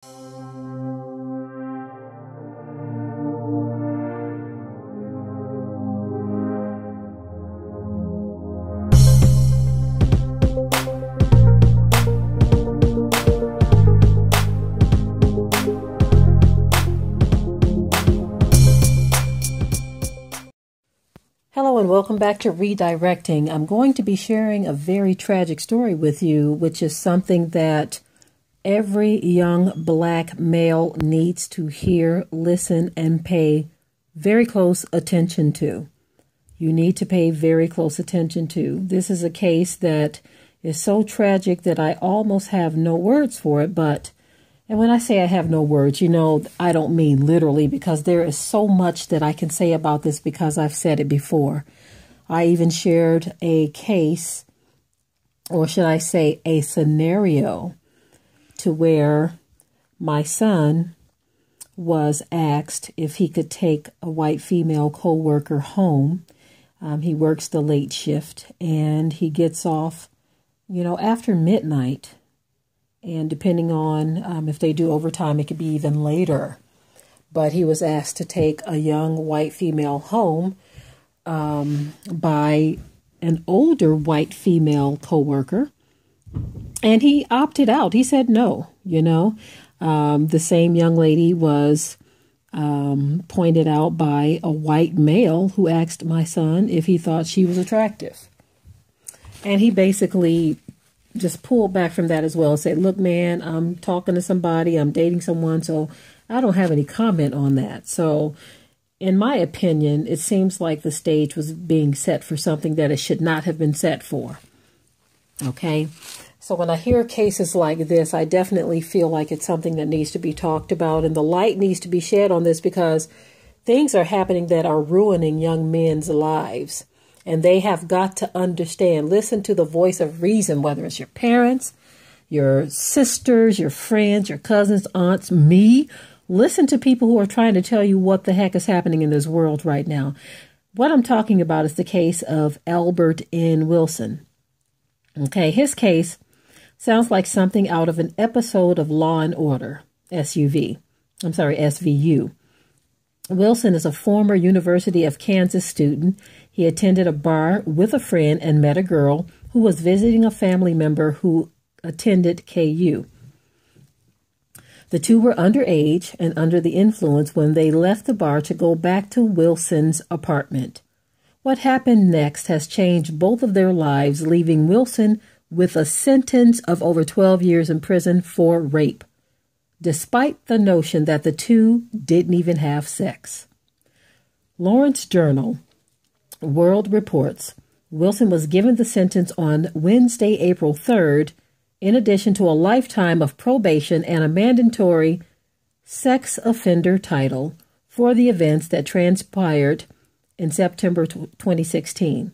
Hello and welcome back to Redirecting. I'm going to be sharing a very tragic story with you, which is something that every young black male needs to hear, listen, and pay very close attention to. You need to pay very close attention to. This is a case that is so tragic that I almost have no words for it, and when I say I have no words, I don't mean literally, because there is so much that I can say about this because I've said it before. I even shared a case, or should I say a scenario, to where my son was asked if he could take a white female co-worker home. He works the late shift and he gets off, after midnight. And depending on if they do overtime, it could be even later. But he was asked to take a young white female home by an older white female coworker. And he opted out. He said no, The same young lady was pointed out by a white male who asked my son if he thought she was attractive. And he basically just pulled back from that as well and said, look, man, I'm talking to somebody, I'm dating someone, so I don't have any comment on that. So in my opinion, it seems like the stage was being set for something that it should not have been set for. Okay. So when I hear cases like this, I definitely feel like it's something that needs to be talked about, and the light needs to be shed on this, because things are happening that are ruining young men's lives. And they have got to understand, listen to the voice of reason, whether it's your parents, your sisters, your friends, your cousins, aunts, me. Listen to people who are trying to tell you what the heck is happening in this world right now. What I'm talking about is the case of Albert N. Wilson. Okay, his case sounds like something out of an episode of Law and Order, SVU. Wilson is a former University of Kansas student. He attended a bar with a friend and met a girl who was visiting a family member who attended KU. The two were underage and under the influence when they left the bar to go back to Wilson's apartment. What happened next has changed both of their lives, leaving Wilson with a sentence of over 12 years in prison for rape, despite the notion that the two didn't even have sex. Lawrence Journal World reports Wilson was given the sentence on Wednesday, April 3rd, in addition to a lifetime of probation and a mandatory sex offender title for the events that transpired in September 2016.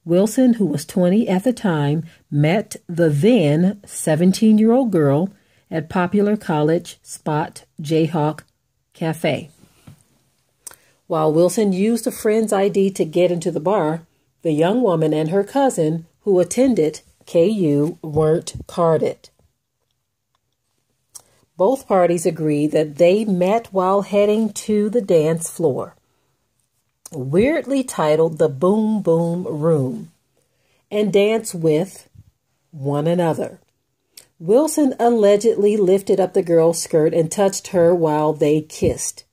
Wilson, who was 20 at the time, met the then 17-year-old girl at popular college spot Jayhawk Cafe. While Wilson used a friend's ID to get into the bar, the young woman and her cousin, who attended KU, weren't carded. Both parties agreed that they met while heading to the dance floor, weirdly titled the Boom Boom Room, and danced with one another. Wilson allegedly lifted up the girl's skirt and touched her while they kissed.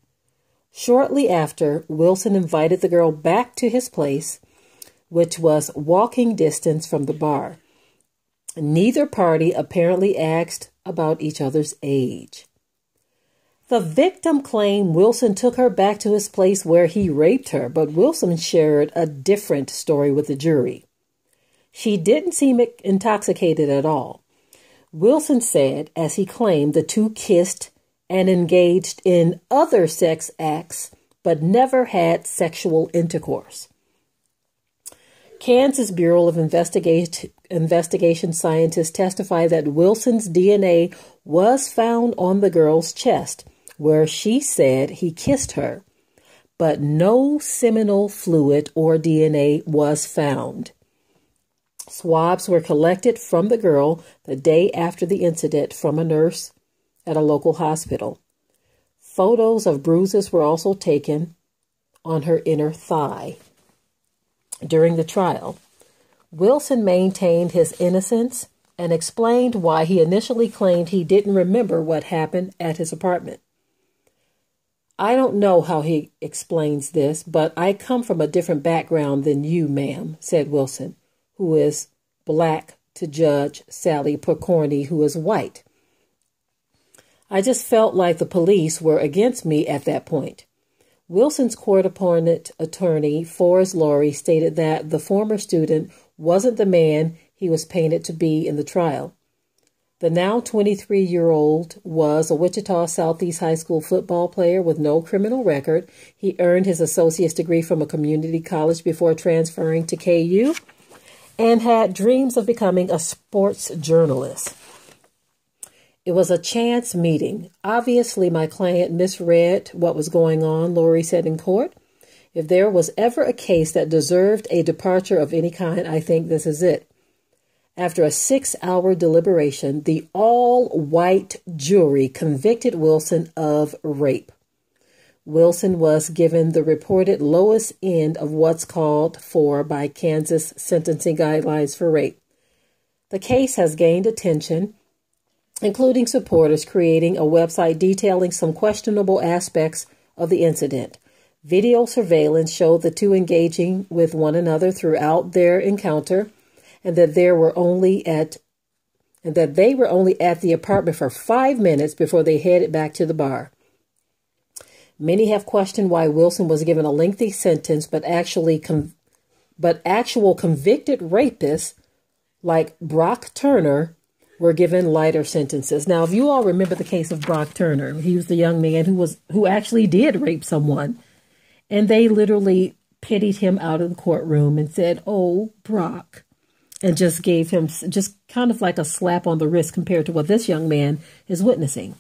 Shortly after, Wilson invited the girl back to his place, which was walking distance from the bar. Neither party apparently asked about each other's age. The victim claimed Wilson took her back to his place where he raped her, but Wilson shared a different story with the jury. She didn't seem intoxicated at all. Wilson said, as he claimed, the two kissed and engaged in other sex acts, but never had sexual intercourse. Kansas Bureau of Investigation scientists testified that Wilson's DNA was found on the girl's chest, where she said he kissed her, but no seminal fluid or DNA was found. Swabs were collected from the girl the day after the incident from a nurse at a local hospital. Photos of bruises were also taken on her inner thigh. During the trial, Wilson maintained his innocence and explained why he initially claimed he didn't remember what happened at his apartment. I don't know how he explains this, but I come from a different background than you, ma'am, said Wilson, who is black, to Judge Sally Pokorny, who is white. I just felt like the police were against me at that point. Wilson's court-appointed attorney, Forrest Laurie, stated that the former student wasn't the man he was painted to be in the trial. The now 23-year-old was a Wichita Southeast High School football player with no criminal record. He earned his associate's degree from a community college before transferring to KU and had dreams of becoming a sports journalist. It was a chance meeting. Obviously, my client misread what was going on, Laurie said in court. If there was ever a case that deserved a departure of any kind, I think this is it. After a 6-hour deliberation, the all-white jury convicted Wilson of rape. Wilson was given the reported lowest end of what's called for by Kansas sentencing guidelines for rape. The case has gained attention, including supporters creating a website detailing some questionable aspects of the incident. Video surveillance showed the two engaging with one another throughout their encounter, and that they were only at the apartment for 5 minutes before they headed back to the bar. Many have questioned why Wilson was given a lengthy sentence, but actual convicted rapists like Brock Turner were given lighter sentences. Now, if you all remember the case of Brock Turner, he was the young man who actually did rape someone, and they literally pitied him out of the courtroom and said, "Oh, Brock," and just gave him just kind of like a slap on the wrist compared to what this young man is witnessing.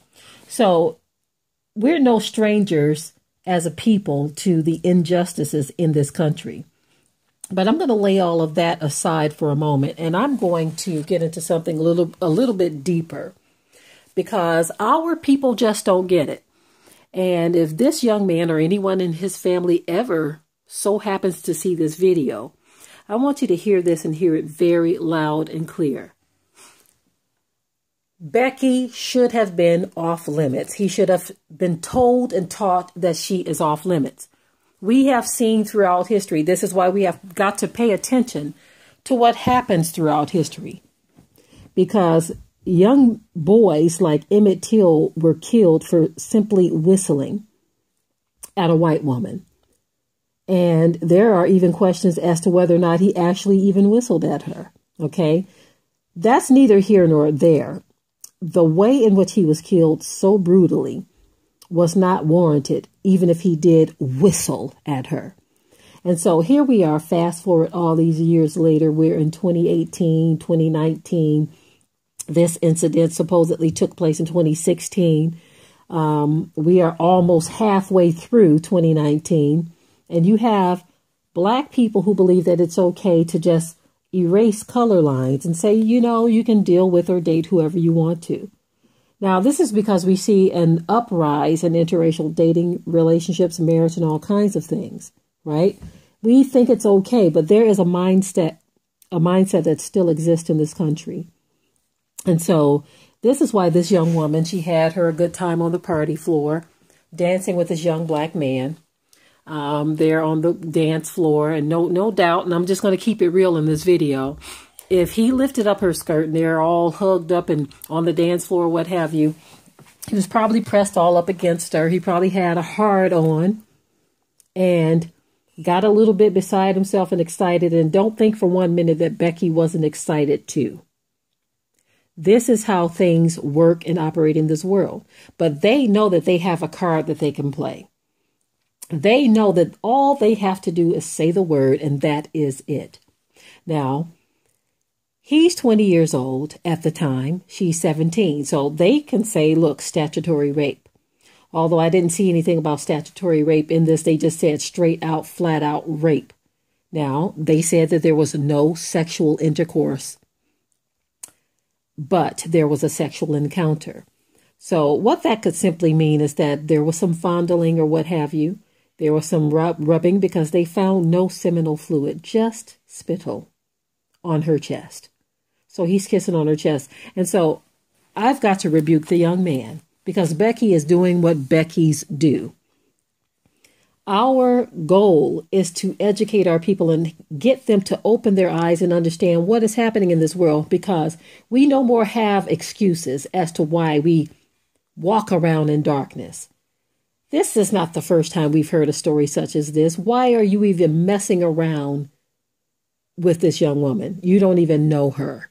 So we're no strangers as a people to the injustices in this country. But I'm going to lay all of that aside for a moment, and I'm going to get into something a little bit deeper, because our people just don't get it. And if this young man or anyone in his family ever so happens to see this video, I want you to hear this and hear it very loud and clear. Becky should have been off limits. He should have been told and taught that she is off limits. We have seen throughout history, this is why we have got to pay attention to what happens throughout history. Because young boys like Emmett Till were killed for simply whistling at a white woman. And there are even questions as to whether or not he actually even whistled at her. Okay, that's neither here nor there. The way in which he was killed so brutally was not warranted, even if he did whistle at her. And so here we are, fast forward all these years later, we're in 2018, 2019. This incident supposedly took place in 2016. We are almost halfway through 2019. And you have black people who believe that it's okay to just erase color lines and say, you know, you can deal with or date whoever you want to. Now, this is because we see an uprise in interracial dating relationships, marriage, and all kinds of things, right? We think it's okay, but there is a mindset that still exists in this country. And so this is why this young woman, she had her good time on the party floor, dancing with this young black man. There on the dance floor, and no doubt, and I'm just going to keep it real in this video, if he lifted up her skirt and they're all hugged up and on the dance floor, what have you, he was probably pressed all up against her. He probably had a hard on and got a little bit beside himself and excited. And don't think for 1 minute that Becky wasn't excited too. This is how things work and operate in this world. But they know that they have a card that they can play. They know that all they have to do is say the word, and that is it. Now, he's 20 years old at the time. She's 17. So they can say, look, statutory rape. Although I didn't see anything about statutory rape in this. They just said straight out, flat out rape. Now, they said that there was no sexual intercourse, but there was a sexual encounter. So what that could simply mean is that there was some fondling or what have you. There was some rubbing because they found no seminal fluid, just spittle on her chest. So he's kissing on her chest. And so I've got to rebuke the young man because Becky is doing what Beckies do. Our goal is to educate our people and get them to open their eyes and understand what is happening in this world, because we no more have excuses as to why we walk around in darkness. This is not the first time we've heard a story such as this. Why are you even messing around with this young woman? You don't even know her.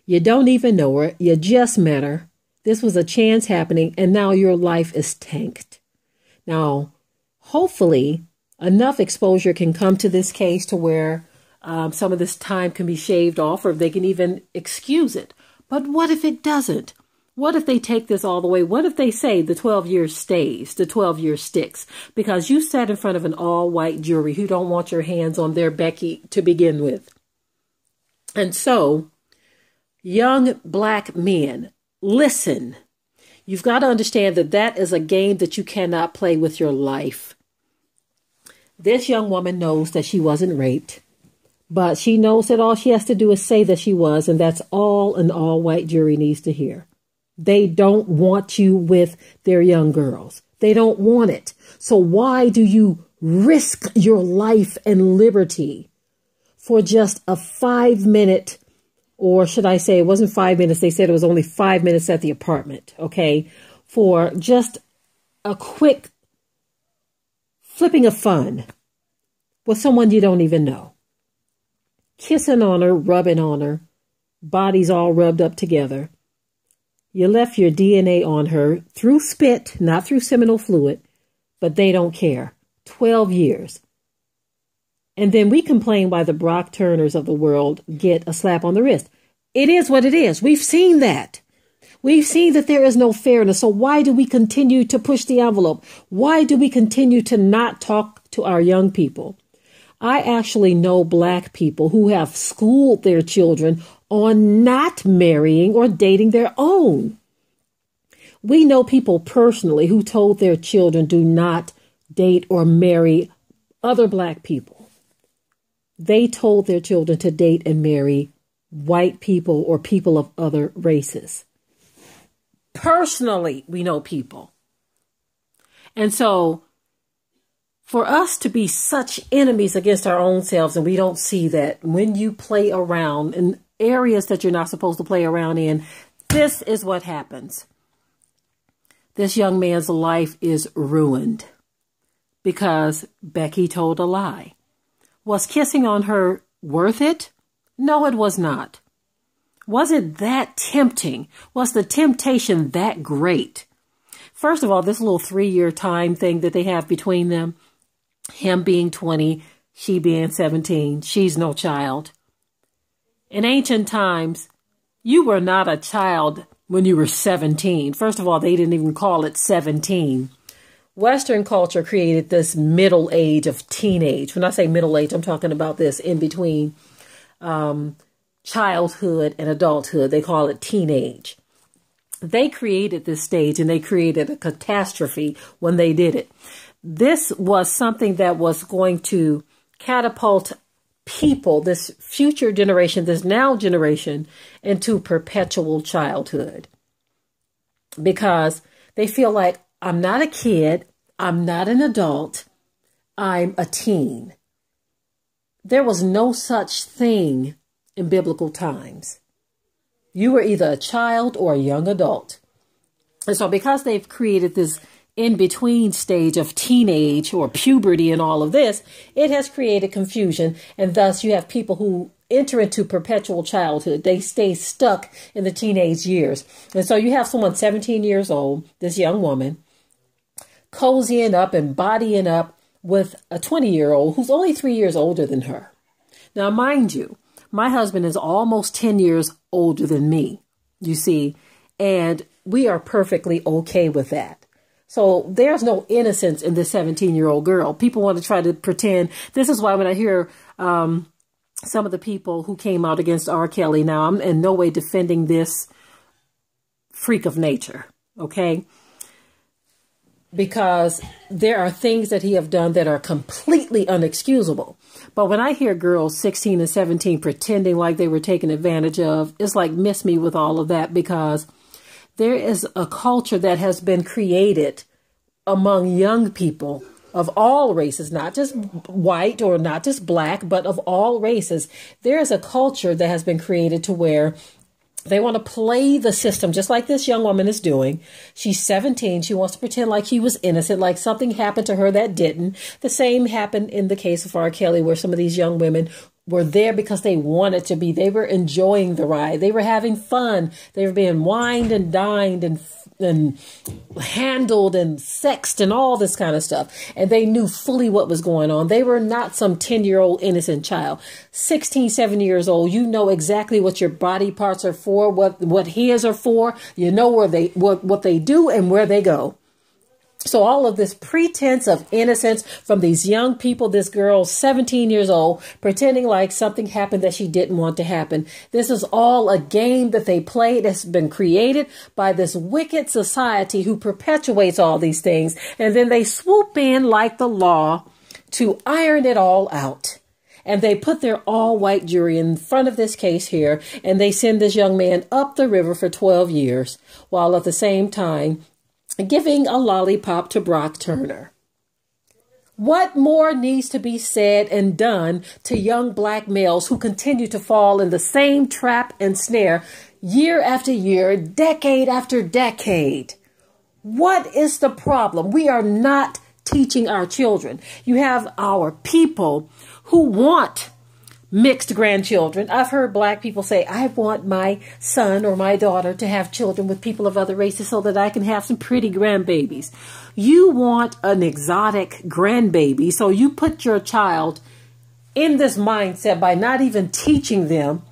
You don't even know her. You just met her. This was a chance happening, and now your life is tanked. Now, hopefully, enough exposure can come to this case to where some of this time can be shaved off, or they can even excuse it. But what if it doesn't? What if they take this all the way? What if they say the 12 years stays, the 12 years sticks? Because you sat in front of an all-white jury who don't want your hands on their Becky to begin with. And so, young black men, listen. You've got to understand that that is a game that you cannot play with your life. This young woman knows that she wasn't raped, but she knows that all she has to do is say that she was, and that's all an all-white jury needs to hear. They don't want you with their young girls. They don't want it. So why do you risk your life and liberty for just a 5-minute, or should I say it wasn't 5 minutes. They said it was only 5 minutes at the apartment. Okay. For just a quick flipping of fun with someone you don't even know. Kissing on her, rubbing on her, bodies all rubbed up together. You left your DNA on her through spit, not through seminal fluid, but they don't care. 12 years. And then we complain why the Brock Turners of the world get a slap on the wrist. It is what it is. We've seen that. We've seen that there is no fairness. So why do we continue to push the envelope? Why do we continue to not talk to our young people? I actually know black people who have schooled their children on not marrying or dating their own. We know people personally who told their children do not date or marry other black people. They told their children to date and marry white people or people of other races. Personally, we know people. And so for us to be such enemies against our own selves, and we don't see that when you play around in areas that you're not supposed to play around in, this is what happens. This young man's life is ruined because Becky told a lie. Was kissing on her worth it? No, it was not. Was it that tempting? Was the temptation that great? First of all, this little 3-year time thing that they have between them, him being 20, she being 17, she's no child. In ancient times, you were not a child when you were 17. First of all, they didn't even call it 17. Western culture created this middle age of teenage. When I say middle age, I'm talking about this in between childhood and adulthood. They call it teenage. They created this stage, and they created a catastrophe when they did it. This was something that was going to catapult people, this future generation, this now generation, into perpetual childhood. Because they feel like, I'm not a kid, I'm not an adult, I'm a teen. There was no such thing in biblical times. You were either a child or a young adult. And so because they've created this in-between stage of teenage or puberty and all of this, it has created confusion. And thus you have people who enter into perpetual childhood. They stay stuck in the teenage years. And so you have someone 17 years old, this young woman, cozying up and bodying up with a 20-year-old who's only 3 years older than her. Now, mind you, my husband is almost 10 years older than me, you see, and we are perfectly okay with that. So there's no innocence in this 17-year-old girl. People want to try to pretend. This is why when I hear some of the people who came out against R. Kelly, now I'm in no way defending this freak of nature, okay? Because there are things that he have done that are completely unexcusable. But when I hear girls 16 and 17 pretending like they were taken advantage of, it's like, miss me with all of that, because there is a culture that has been created among young people of all races, not just white or not just black, but of all races. There is a culture that has been created to where they want to play the system just like this young woman is doing. She's 17. She wants to pretend like she was innocent, like something happened to her that didn't. The same happened in the case of R. Kelly, where some of these young women were there because they wanted to be. They were enjoying the ride. They were having fun. They were being wined and dined and handled and sexed and all this kind of stuff. And they knew fully what was going on. They were not some 10-year-old innocent child. 16, 17 years old, you know exactly what your body parts are for, what his are for. You know where what they do and where they go. So all of this pretense of innocence from these young people, this girl, 17 years old, pretending like something happened that she didn't want to happen. This is all a game that they play that's been created by this wicked society who perpetuates all these things. And then they swoop in like the law to iron it all out. And they put their all-white jury in front of this case here, and they send this young man up the river for 12 years, while at the same time giving a lollipop to Brock Turner. What more needs to be said and done to young black males who continue to fall in the same trap and snare year after year, decade after decade? What is the problem? We are not teaching our children. You have our people who want mixed grandchildren. I've heard black people say, I want my son or my daughter to have children with people of other races so that I can have some pretty grandbabies. You want an exotic grandbaby, so you put your child in this mindset by not even teaching them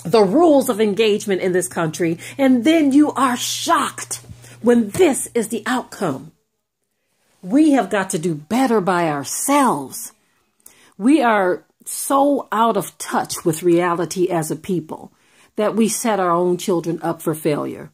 the rules of engagement in this country, and then you are shocked when this is the outcome. We have got to do better by ourselves. We are so out of touch with reality as a people that we set our own children up for failure.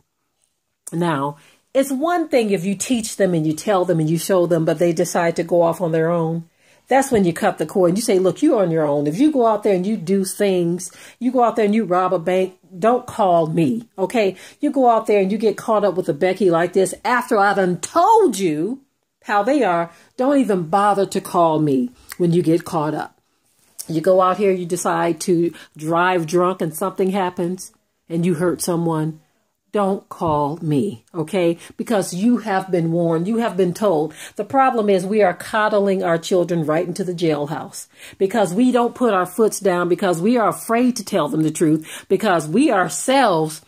Now, it's one thing if you teach them and you tell them and you show them, but they decide to go off on their own. That's when you cut the cord and you say, look, you're on your own. If you go out there and you do things, you go out there and you rob a bank, don't call me, okay? You go out there and you get caught up with a Becky like this after I done told you how they are, don't even bother to call me when you get caught up. You go out here, you decide to drive drunk and something happens and you hurt someone. Don't call me, okay? Because you have been warned. You have been told. The problem is we are coddling our children right into the jailhouse because we don't put our foots down, because we are afraid to tell them the truth, because we ourselves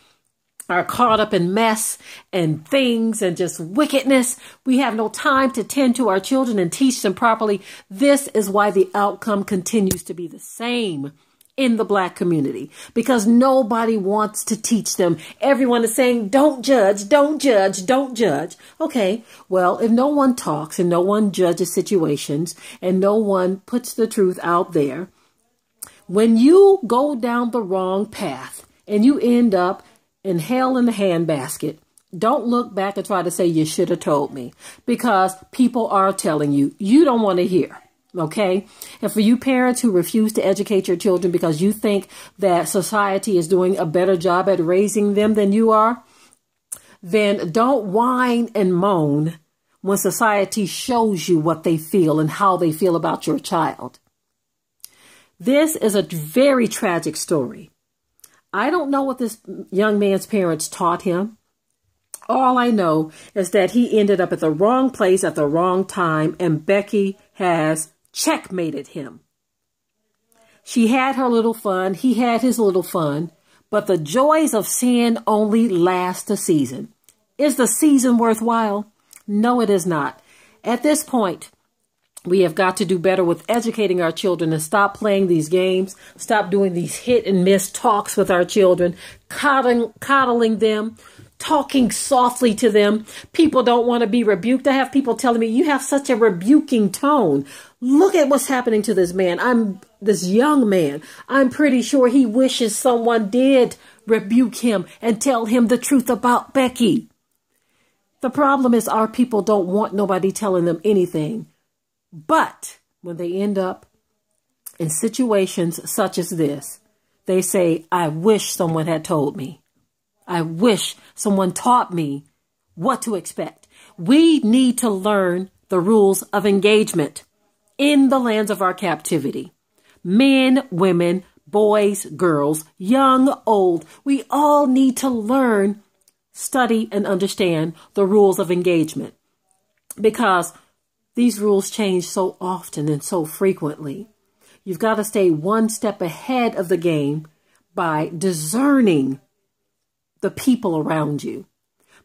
are caught up in mess and things and just wickedness. We have no time to tend to our children and teach them properly. This is why the outcome continues to be the same in the black community, because nobody wants to teach them. Everyone is saying, don't judge, don't judge, don't judge. Okay, well, if no one talks and no one judges situations and no one puts the truth out there, when you go down the wrong path and you end up in hell in the handbasket, don't look back and try to say you should have told me, because people are telling you, you don't want to hear. Okay. And for you parents who refuse to educate your children because you think that society is doing a better job at raising them than you are, then don't whine and moan when society shows you what they feel and how they feel about your child. This is a very tragic story. I don't know what this young man's parents taught him. All I know is that he ended up at the wrong place at the wrong time, and Becky has checkmated him. She had her little fun. He had his little fun. But the joys of sin only last a season. Is the season worthwhile? No, it is not. At this point, we have got to do better with educating our children and stop playing these games. Stop doing these hit and miss talks with our children, coddling them, talking softly to them. People don't want to be rebuked. I have people telling me, you have such a rebuking tone. Look at what's happening to this man. This young man. I'm pretty sure he wishes someone did rebuke him and tell him the truth about Becky. The problem is our people don't want nobody telling them anything. But when they end up in situations such as this, they say, I wish someone had told me. I wish someone taught me what to expect. We need to learn the rules of engagement in the lands of our captivity. Men, women, boys, girls, young, old, we all need to learn, study, and understand the rules of engagement, because these rules change so often and so frequently. You've got to stay one step ahead of the game by discerning the people around you,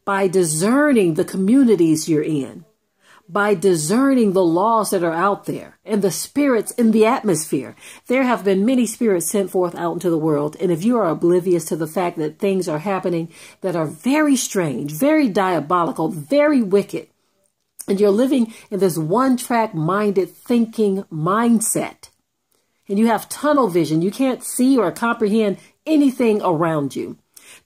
by discerning the communities you're in, by discerning the laws that are out there and the spirits in the atmosphere. There have been many spirits sent forth out into the world. And if you are oblivious to the fact that things are happening that are very strange, very diabolical, very wicked, and you're living in this one-track minded thinking mindset, and you have tunnel vision, you can't see or comprehend anything around you,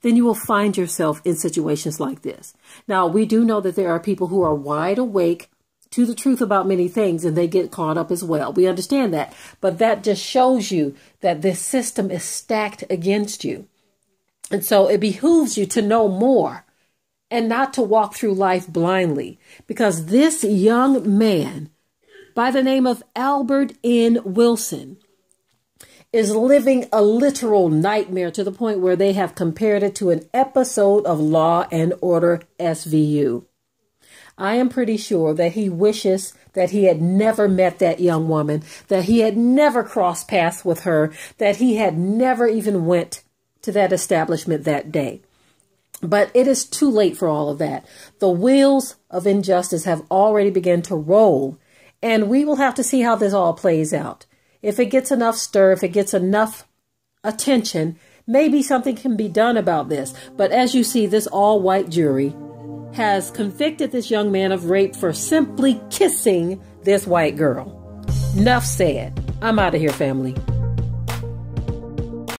then you will find yourself in situations like this. Now, we do know that there are people who are wide awake to the truth about many things, and they get caught up as well. We understand that. But that just shows you that this system is stacked against you. And so it behooves you to know more and not to walk through life blindly, because this young man by the name of Albert N. Wilson is living a literal nightmare, to the point where they have compared it to an episode of Law and Order SVU. I am pretty sure that he wishes that he had never met that young woman, that he had never crossed paths with her, that he had never even went to that establishment that day. But it is too late for all of that. The wheels of injustice have already begun to roll, and we will have to see how this all plays out. If it gets enough stir, if it gets enough attention, maybe something can be done about this. But as you see, this all-white jury has convicted this young man of rape for simply kissing this white girl. Enough said. I'm out of here, family.